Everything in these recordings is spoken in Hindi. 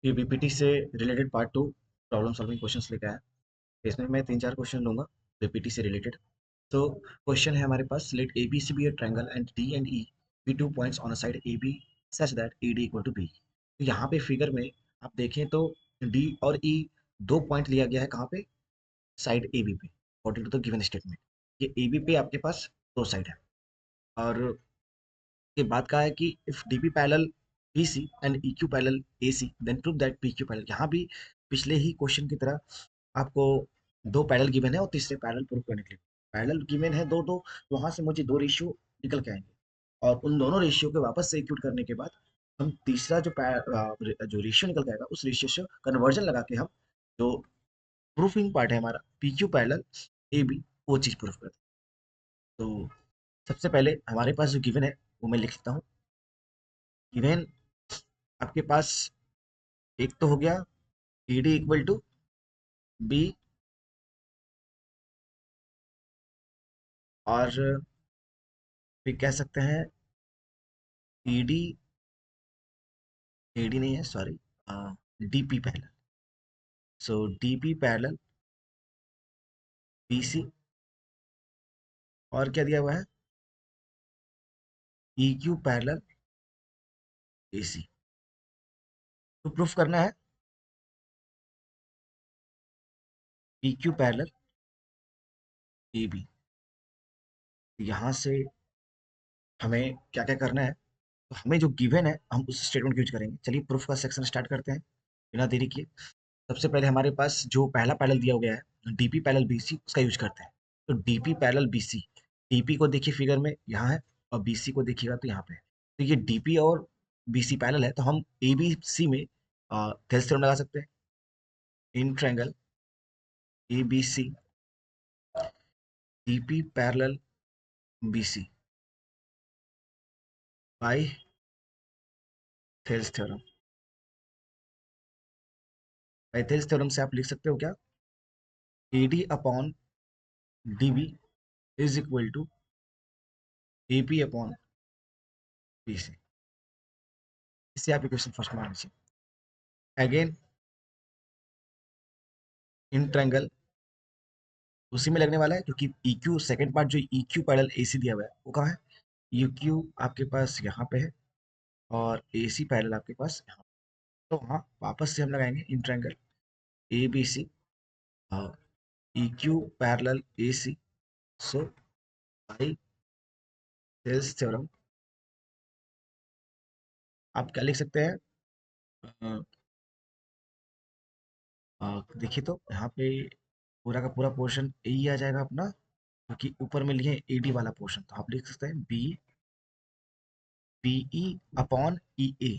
ये बीपीटी से related part 2 problem solving questions लेके आया। इसमें मैं 3-4 क्वेश्चन लूँगा बीपीटी से रिलेटेड। तो क्वेश्चन है हमारे पास, let ABC be a triangle and D and E be 2 points on a side AB such that AD equal to B. तो यहाँ पे फिगर में आप देखें तो डी और ई 2 पॉइंट लिया गया है कहाँ पे? साइड एबी पे according to the given statement. ये एबी पे आपके पास 2 साइड है और के बाद कहा है कि if DP parallel BC and EQ parallel AC then prove that PQ parallel. यहाँ भी पिछले ही क्वेश्चन की तरह आपको 2 पैरेलल गिवन है और तीसरे पैरेलल प्रूव करने के लिए पैरेलल गिवन है 2 2, वहां से मुझे 2 रेशियो निकल के आएंगे और उन दोनों रेशियो के वापस से एक्यूट करने के बाद हम तीसरा जो रेशियो निकल के आएगा उस रेशियो से कन्वर्जन लगा के हम जो प्रूफिंग पार्ट है हमारा पीक्यू पैरेलल ए बी वो चीज प्रूफ करते हैं। तो सबसे पहले हमारे पास जो गिवन है वो मैं लिख लेता हूँ। गिवन आपके पास एक तो हो गया A D equal to B और फिर कह सकते हैं ई डी, ए डी नहीं है sorry, D P parallel. So D P parallel B C और क्या दिया हुआ है ई क्यू पैरेलल ए सी। तो प्रूफ करना है P Q parallel A B. यहाँ से हमें क्या क्या करना है, तो हमें जो गिवन है हम उस स्टेटमेंट यूज करेंगे। चलिए प्रूफ का सेक्शन स्टार्ट करते हैं बिना देरी किए। सबसे पहले हमारे पास जो पहला पैरेलल दिया गया है डीपी पैरेलल बीसी उसका यूज करते हैं। तो डीपी पैरेलल बीसी, डीपी को देखिए फिगर में यहाँ है और बीसी को देखिएगा तो यहाँ पे है। तो ये डीपी और बीसी पैरेलल है तो हम ए बी सी में थेल्स थ्योरम लगा सकते हैं। In triangle A B C DP parallel BC by Thales theorem. By Thales theorem से आप लिख सकते हो क्या, A D upon D B is equal to A P upon B C. इससे आप इक्वेशन फर्स्ट मान लीजिए। अगेन इन ट्रायंगल उसी में लगने वाला है क्योंकि EQ सेकंड पार्ट जो EQ पैरेलल AC दिया हुआ है वो कहाँ है, EQ आपके पास यहाँ पे है और AC पैरेलल आपके पास यहाँ। तो वहाँ वापस से हम लगाएंगे इन ट्रायंगल ABC और EQ parallel AC। So by Thales theorem आप क्या लिख सकते हैं, अ, देखिए तो यहाँ पे पूरा का पूरा पोर्शन ए ही आ जाएगा अपना क्योंकि ऊपर में लिए AD वाला पोर्शन। तो आप लिख सकते हैं BE अपॉन EA।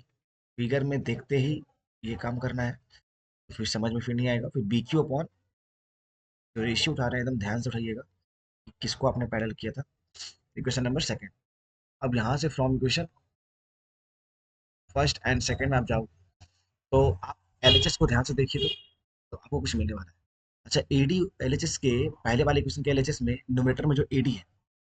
फिगर में देखते ही ये काम करना है, फिर समझ में फिर नहीं आएगा। फिर BQ अपॉन जो रेशियो उठा रहे हैं एकदम ध्यान से उठाइएगा कि किसको आपने पैरेलल किया था। Equation number second. अब यहाँ से from equation first and second में आप जाओ तो आप LHS को ध्यान से देखिए तो आपको कुछ मिलने वाला है। अच्छा AD LHS के पहले वाले इक्वेशन के LHS में न्यूमरेटर में जो AD है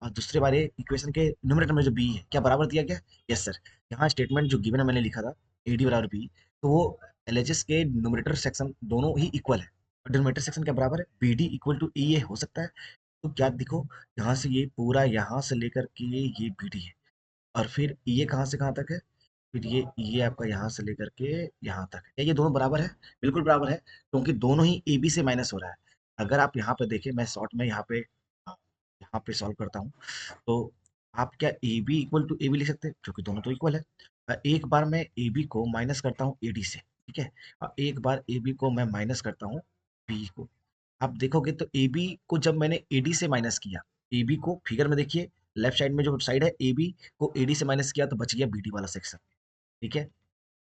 और दूसरे वाले इक्वेशन के न्यूमरेटर में जो B है क्या बराबर दिया गया? Yes sir. यहाँ स्टेटमेंट जो गिवन है मैंने लिखा था AD बराबर B, तो वो LHS के न्यूमरेटर सेक्शन दोनों ही इक्वल है और डिनोमिनेटर सेक्शन क्या बराबर है, BD इक्वल टू EA हो सकता है। तो क्या देखो यहाँ से ये पूरा यहाँ से लेकर के ये BD है और फिर ये कहाँ से कहाँ तक है, फिर ये आपका यहाँ से लेकर के यहाँ तक है। क्या ये दोनों बराबर है? बिल्कुल बराबर है क्योंकि दोनों ही ए बी से माइनस हो रहा है। अगर आप यहाँ पे देखें, मैं शॉर्ट में यहाँ पे सॉल्व करता हूँ तो आप क्या A B equal to A B लिख सकते हैं क्योंकि दोनों तो इक्वल है। एक बार मैं ए बी को माइनस करता हूँ ए डी से, ठीक है, और एक बार ए बी को मैं माइनस करता हूँ बी को। आप देखोगे तो ए बी को जब मैंने ए डी से माइनस किया, ए बी को फिगर में देखिए लेफ्ट साइड में जो साइड है ए बी को ए डी से माइनस किया तो बच गया बी डी वाला सेक्शन, ठीक है।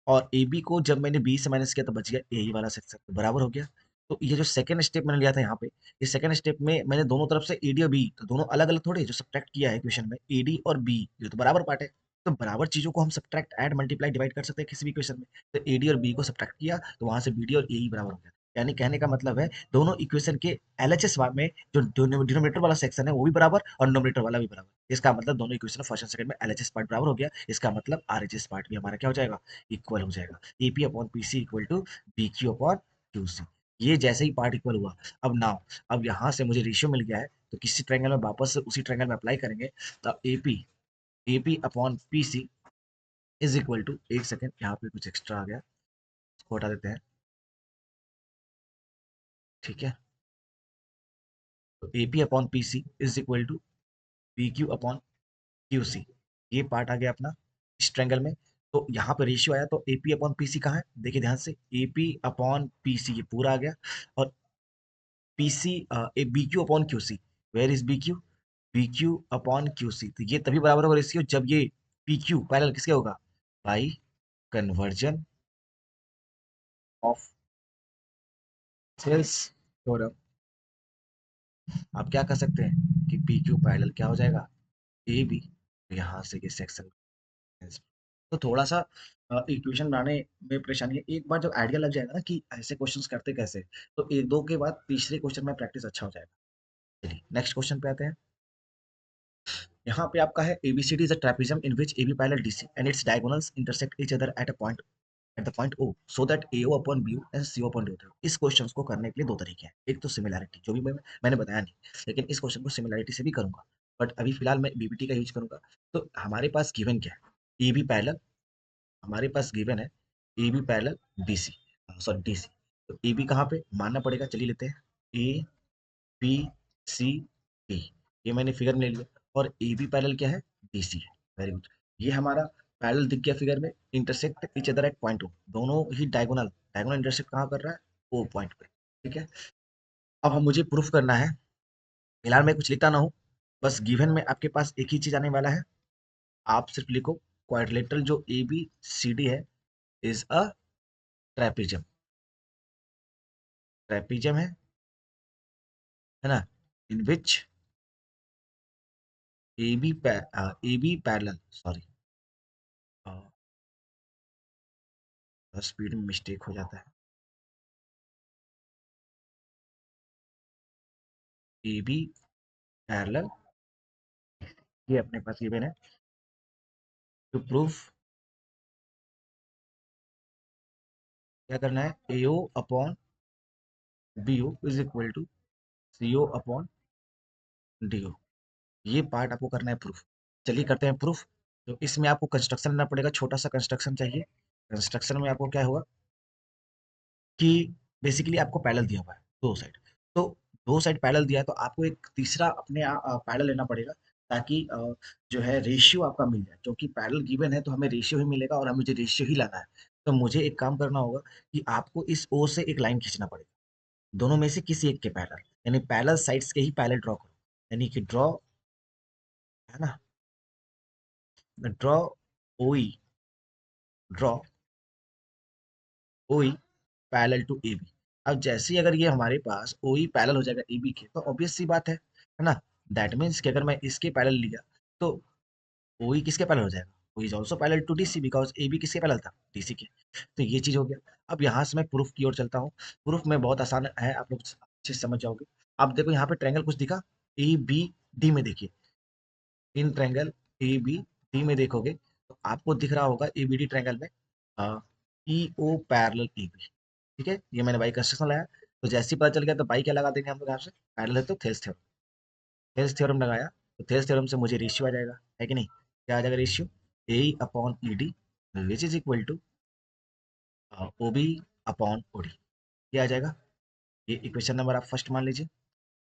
और ए बी को जब मैंने बी से माइनस किया तो बच गया ए वाला सेक्शन, तो बराबर हो गया। तो ये जो सेकंड स्टेप मैंने लिया था यहाँ पे, ये सेकंड स्टेप में मैंने दोनों तरफ से ए डी और बी तो दोनों अलग अलग थोड़े जो सब्ट्रैक्ट किया है इक्वेशन में ए डी और बी ये तो बराबर पार्ट है। तो बराबर चीजों को हम सब्ट्रैक्ट ऐड मल्टीप्लाई डिवाइड कर सकते हैं किसी भी इक्वेशन में। तो ए डी और बी को सब्ट्रैक्ट किया तो वहां से बी डी और ए ही बराबर हो गया। यानी कहने का मतलब है दोनों इक्वेशन के एलएचएस में जो डिनोमिनेटर वाला सेक्शन है वो भी बराबर और नोमिनेटर वाला भी बराबर। इसका मतलब दोनों इक्वेशन फर्स्ट एंड सेकंड में एलएचएस पार्ट बराबर हो गया। इसका मतलब आरएचएस पार्ट भी हमारा क्या हो जाएगा, इक्वल हो जाएगा। AP upon PC equal to BQ upon QC. ये जैसे ही पार्ट इक्वल हुआ, अब नाउ अब यहाँ से मुझे रेशियो मिल गया है, तो किसी ट्रायंगल में वापस से उसी ट्रायंगल में अप्लाई करेंगे। तो AP AP upon PC is equal to, एक सेकेंड यहाँ पे कुछ एक्स्ट्रा आ गया, इसको हटा देते हैं। ठीक है, तो AP upon PC is equal to P Q upon Q C. ये पार्ट आ गया अपना इस ट्रायंगल में। तो यहाँ पे रेशियो आया, तो एपी अपॉन पीसी कहाँ है, देखिए ध्यान से, एपी अपॉन पीसी ये पूरा आ गया, और PC B Q upon Q C. Where is B Q upon Q C. तो ये तभी बराबर होगा रेशियो जब ये पी क्यू पैरेलल किसके होगा, by conversion of Thales theorem. आप क्या कर सकते हैं कि पी क्यू पैरेलल क्या हो जाएगा, ए बी। यहाँ से ये सेक्शन, तो थोड़ा सा इक्वेशन बनाने में परेशानी है। एक बार जब आइडिया लग जाएगा ना कि ऐसे क्वेश्चंस करते कैसे, तो एक दो के बाद तीसरे क्वेश्चन में प्रैक्टिस अच्छा हो जाएगा। चलिए नेक्स्ट क्वेश्चन पे आते हैं। यहाँ पे आपका है ABCD is a trapezium in which AB parallel DC and its diagonals intersect each other at a point at the point O so that AO upon BU and CO upon DO। इस क्वेश्चन को करने के लिए दो तरीके हैं। एक तो सिमिलैरिटी, जो भी मैंने बताया नहीं, लेकिन इस क्वेश्चन को सिमिलैरिटी से भी करूंगा, बट अभी फिलहाल मैं बीबीटी का यूज करूंगा। तो हमारे पास गिवन क्या है, AB पैरेलल, हमारे पास गिवन है A B parallel B C, sorry D C. तो ए बी कहाँ पे मानना पड़ेगा, चलिए लेते हैं ए बी सी डी। ये मैंने फिगर में ले लिया, और ए बी पैरेलल क्या है, डी सी है। वेरी गुड, ये हमारा पैरेलल दिख गया फिगर में, intersect each other at point O, दोनों ही डायगोनल, डायगोनल इंटरसेक्ट कहाँ कर रहा है, ओ पॉइंट पे। ठीक है, अब हम मुझे प्रूफ करना है, फिलहाल मैं कुछ लिखता ना हूँ, बस गिवन में आपके पास एक ही चीज आने वाला है। आप सिर्फ लिखो क्वाड्रिलेटरल जो ए बी सी डी है इज अ ट्रेपेजियम। ट्रेपेजियम है ना, in which A B parallel, sorry speed में मिस्टेक हो जाता है, ए बी पैरेलल, ये अपने पास गिवन है। टू प्रूफ क्या करना है, AO upon BO is equal to CO upon DO। ये पार्ट आपको करना है प्रूफ। चलिए करते हैं प्रूफ। तो इसमें आपको कंस्ट्रक्शन लेना पड़ेगा, छोटा सा कंस्ट्रक्शन चाहिए। कंस्ट्रक्शन में आपको क्या होगा कि बेसिकली आपको पैरेलल दिया हुआ है दो साइड, तो दो साइड पैरेलल दिया है, तो आपको एक तीसरा अपने पैरेलल लेना पड़ेगा, ताकि जो है रेशियो आपका मिल जाए। क्योंकि पैरेलल गिवन है तो हमें रेशियो ही मिलेगा, और हमें मुझे रेशियो ही लाना है। तो मुझे एक काम करना होगा कि आपको इस ओ से एक लाइन खींचना पड़ेगा, दोनों में से किसी एक के पैरेलल, यानी पैरेलल साइड्स के ही पैरेलल ड्रॉ करो। यानी कि ड्रॉ, है ना, ड्रॉ ओई, ड्रॉ ओई पैरेलल टू ए बी। अब जैसे ही अगर ये हमारे पास ओई पैरेलल हो जाएगा ए बी के, तो ऑब्वियस सी बात है ना, दैट मीन्स कि अगर मैं इसके पैरेलल लिया, तो ओई किसके पैरेलल हो जाएगा, O is also parallel to DC, because A B किसके पैरेलल था, डीसी के। तो ये चीज हो गया। अब यहाँ से मैं प्रूफ की ओर चलता हूँ। प्रूफ में बहुत आसान है, आप लोग अच्छे से समझ जाओगे। अब देखो यहाँ पे ट्रायंगल कुछ दिखा, ए बी डी में देखिए, in triangle A B D में देखोगे, तो आपको दिख रहा होगा ए बी डी ट्रायंगल में ई ओ पैरेलल ए बी। ठीक है, ये मैंने बाई कंस्ट्रक्शन लगाया, तो जैसे ही पता चल गया, तो बाई क्या लगा देंगे हम लोग यहाँ से, पैरेलल है तो थेल्स थ्योरम। थेल्स थ्योरम लगाया, तो थेल्स थ्योरम से मुझे रेशियो आ जाएगा, है कि नहीं, क्या आ जाएगा ratio, A upon E D which is equal to O B upon O D. ये आ जाएगा, ये इक्वेशन नंबर आप फर्स्ट मान लीजिए।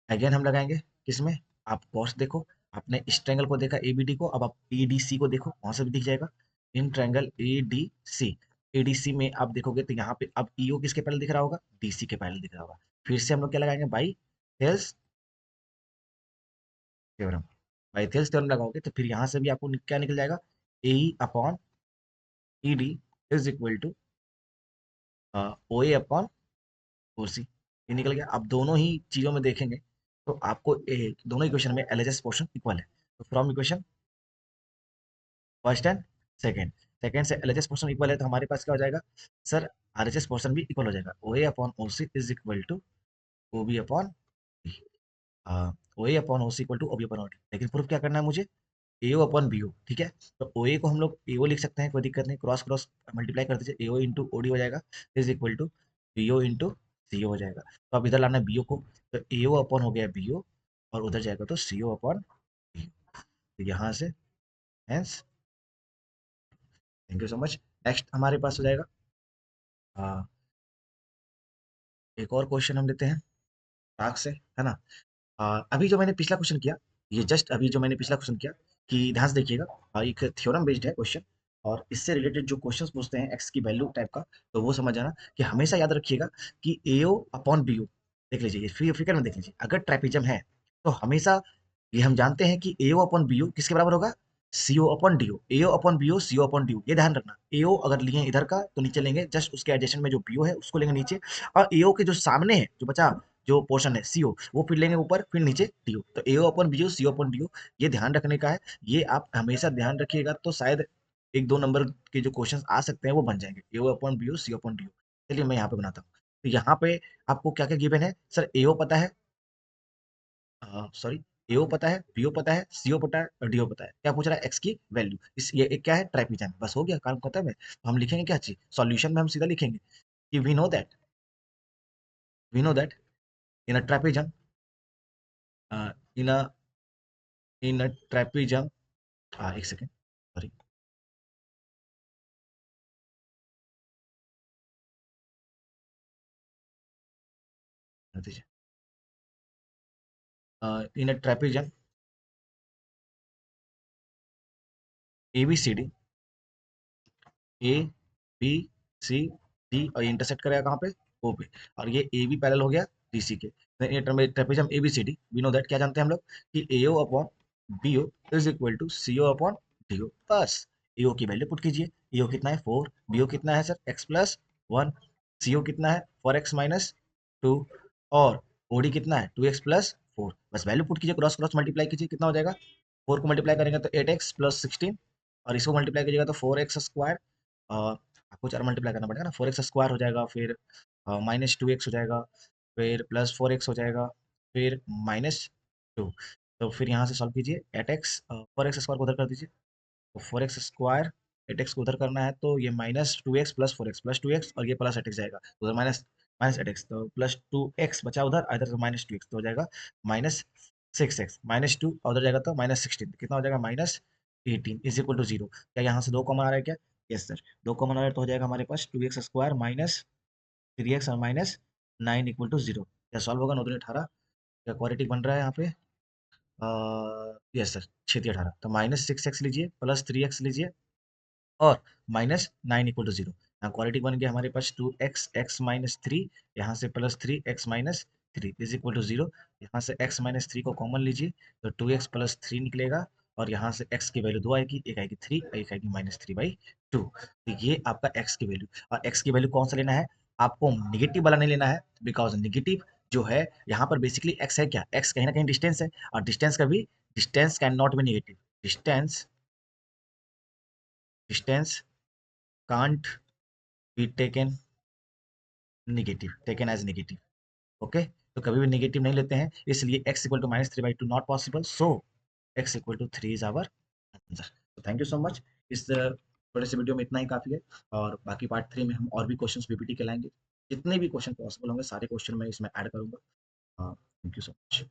अगेन हम लगाएंगे किसमें, आप कॉस्ट देखो, आपने इस ट्रायंगल को देखा एबीडी को, अब आप एडीसी को देखो, वहां से भी दिख जाएगा, इन ट्रायंगल एडीसी। एडीसी में आप देखोगे तो यहाँ पे अब ईओ किसके पैरेलल दिख रहा होगा, डीसी के पैरेलल दिख रहा होगा। फिर से हम लोग क्या लगाएंगे, by Thales theorem. By Thales theorem लगाओगे तो फिर यहाँ से भी आपको क्या निकल जाएगा, A upon E D is equal to O A upon O C. ये निकल गया। अब दोनों ही चीजों में देखेंगे, तो आपको दोनों इक्वेशन में एलएचएस पोर्शन इक्वल है। तो from equation first and second, second से एलएचएस पोर्शन इक्वल है, तो हमारे पास क्या हो जाएगा सर, RHS पोर्शन भी इक्वल हो जाएगा, OA upon OC is equal to OB upon B। OA upon OC equal to OB upon OD, लेकिन प्रूफ क्या करना है मुझे, AO अपॉन BO, ठीक है। तो OA को हम लोग AO लिख सकते हैं, कोई दिक्कत नहीं, क्रॉस क्रॉस मल्टीप्लाई कर दीजिए, AO इंटू OD हो जाएगा is equal to BO into CO हो जाएगा। तो अब इधर लाना है BO को, तो AO अपॉन हो गया BO, और उधर जाएगा तो CO अपॉन BO। तो यहाँ से hence, thank you so much. Next हमारे पास हो जाएगा एक और क्वेश्चन हम लेते हैं टास्क से, है ना। अभी जो मैंने पिछला क्वेश्चन किया, ये जस्ट अभी जो मैंने पिछला क्वेश्चन किया, कि ध्यान से देखिएगा, एक थ्योरम बेस्ड है क्वेश्चन, और इससे रिलेटेड जो क्वेश्चंस पूछते हैं एक्स की वैल्यू टाइप का, तो वो समझ जाना कि हमेशा याद रखिएगा कि एओ अपॉन बीओ, देख लीजिए ये फ्री फिगर में देख लीजिए, अगर ट्रेपिजम है तो हमेशा ये हम जानते हैं कि एओ अपॉन बीओ किसके बराबर होगा, CO upon DO, AO upon BO CO upon DO, ये ध्यान रखना। एओ अगर लिए इधर का तो नीचे लेंगे, जस्ट उसके एडजेसेंट में जो बीओ है उसको लेंगे नीचे, और एओ के जो सामने है जो बचा जो पोर्शन है सीओ, वो फिर लेंगे ऊपर, फिर नीचे डीओ, तो एओ अपन बीओ सीओ अपन डीओ, ये ध्यान रखने का है। ये आप हमेशा ध्यान रखिएगा, तो शायद एक दो नंबर के जो क्वेश्चन आ सकते हैं वो बन जाएंगे, एओ अपन बीओ सीओ अपन डीओ। चलिए मैं यहाँ पे बनाता हूँ। तो यहाँ पे आपको क्या क्या गिवन है सर, एओ पता है, सॉरी, एओ पता है, बीओ पता है, सीओ पता है, और डीओ पता है, क्या पूछ रहा है एक्स की वैल्यू, इस ये एक क्या है ट्राइपिजन, बस हो गया काम खत्म है। तो हम लिखेंगे क्या चीज, सॉल्यूशन में हम सीधा लिखेंगे कि we know that in a trapezium, in a trapezium, एक second, sorry, in a trapezium A B C D, A B C D, और ये इंटरसेक्ट करेगा कहाँ पे, ओ पे, और ये ए बी पैरेलल हो गया डी सी के। Trapezium A B C D, we know that क्या जानते हैं हम लोग कि A O upon B O is equal to C O upon D O, बस ए ओ की वैल्यू पुट कीजिए, ए ओ कितना है 4, बी ओ कितना है सर एक्स प्लस 1, सी ओ कितना है 4x माइनस 2, और ओ डी कितना है 2x प्लस 4, बस वैल्यू पुट कीजिए, क्रॉस क्रॉस मल्टीप्लाई कीजिए, कितना हो जाएगा, 4 को मल्टीप्लाई करेंगे तो 8x प्लस 16, और इसको मल्टीप्लाई कीजिएगा तो 4x स्क्वायर, आपको 4 मल्टीप्लाई करना पड़ेगा ना, 4x स्क्वायर हो जाएगा, फिर माइनस 2x हो जाएगा, फिर प्लस 4x हो जाएगा, फिर माइनस 2। तो फिर यहाँ से सॉल्व कीजिए, 8x 4x स्क्वायर को उधर कर दीजिए, तो 4x स्क्वायर 8x को उधर करना है, तो ये माइनस 2x प्लस 2x और ये प्लस 8x जाएगा, तो उधर माइनस माइनस 8x, तो प्लस 2x बचा उधर, इधर तो माइनस 2x, तो हो जाएगा माइनस 6x माइनस 2, और उधर जाएगा तो माइनस 16, कितना हो जाएगा माइनस 18 इज इक्वल टू 0। क्या यहाँ से दो कॉमन आ रहा है क्या, यस सर, दो कॉमन आ रहा है, तो हो जाएगा हमारे पास 2x स्क्वायर माइनस 3x और माइनस 9 इक्वल टू 0। क्या सॉल्व होगा, 9 दूनी 18, क्या क्वाड्रेटिक बन रहा है यहाँ पे, यस सर 6 18, तो माइनस 6x लीजिए प्लस 3x लीजिए, और माइनस 9 इक्वल टू 0, यहाँ क्वालिटी बन गया हमारे पास 2x एक्स माइनस 3, यहाँ से plus 3x minus 3 is equal to 0, यहाँ से x माइनस 3 को कॉमन लीजिए, तो 2x प्लस 3 निकलेगा, और यहाँ से x की वैल्यू दो आएगी, एक आएगी 3 और एक आएगी माइनस 3/2। तो ये आपका x की वैल्यू, और x की वैल्यू कौन सा लेना है, आपको निगेटिव वाला नहीं लेना है, बिकॉज निगेटिव जो है यहाँ पर बेसिकली x है क्या, x कहीं ना कहीं डिस्टेंस है, और डिस्टेंस का भी, distance can not be negative, distance distance can't be taken as negative, okay. तो कभी भी नेगेटिव नहीं लेते हैं, इसलिए x equal to -3/2 not possible, so x equal to 3 is our answer. तो थैंक यू सो मच, इस थोड़े से वीडियो में इतना ही काफ़ी है, और बाकी पार्ट 3 में हम और भी क्वेश्चंस पीपीटी के लाएंगे, जितने भी क्वेश्चन पॉसिबल होंगे सारे क्वेश्चन मैं इसमें ऐड करूंगा। Thank you so much.